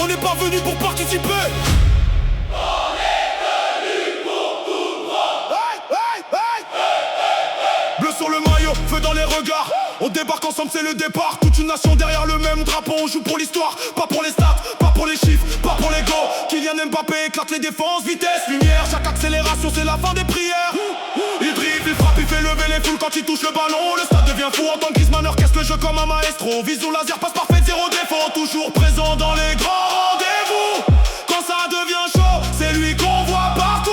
On n'est pas venu pour participer. On est venu pour tout prendre. Hey, hey, hey. Bleu sur le maillot, feu dans les regards. On débarque ensemble, c'est le départ. Toute une nation derrière le même drapeau. On joue pour l'histoire, pas pour les stats, pas pour les chiffres, pas pour les go. Kylian Mbappé éclate les défenses, vitesse, lumière. Chaque accélération, c'est la fin des prières. Il dribble, il frappe, il fait lever les foules quand il touche le ballon. Le stade devient fou, en tant que Griezmann orchestre le jeu comme un maestro. Vision laser, passe parfaite, zéro défaut. Toujours présent dans les grands rendez-vous. Quand ça devient chaud, c'est lui qu'on voit partout.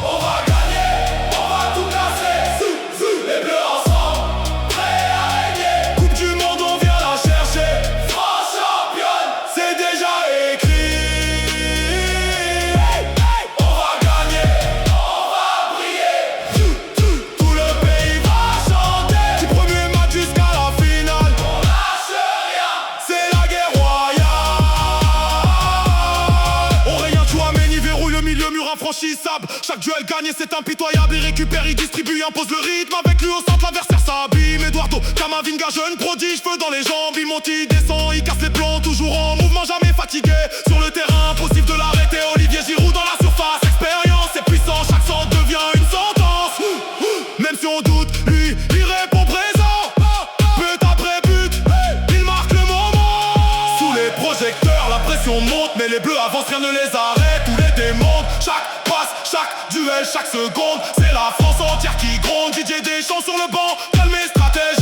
On va gagner, on va tout casser. Les bleus ensemble, prêts à régner. Coupe du monde, on vient la chercher. France championne, C'est déjà écrit. on va gagner, on va briller. Tout le pays va chanter. Du premier match jusqu'à la finale, On lâche rien. c'est la guerre royale. Aurélien Tchouaméni verrouille le milieu, mur infranchissable. Chaque duel gagné c'est impitoyable. Il récupère, il distribue, il impose le rythme. Avec lui au centre, l'adversaire s'abîme. Eduardo Camavinga, jeune prodige, feu dans les jambes. Il monte, il descend, il casse les plans. Toujours en mouvement, jamais fatigué. Sur le terrain, impossible de l'arrêter. Olivier Giroud dans la surface. Expérience, c'est puissant, chaque centre devient une sentence. Même si on doute, lui, il répond présent. But après but, il marque le moment. Sous les projecteurs, la pression monte. Mais les bleus avancent, rien ne les arrête. Tous les démontent, chaque passe, chaque duel, chaque seconde. C'est la France entière qui gronde. Didier Deschamps sur le banc, calme et stratège.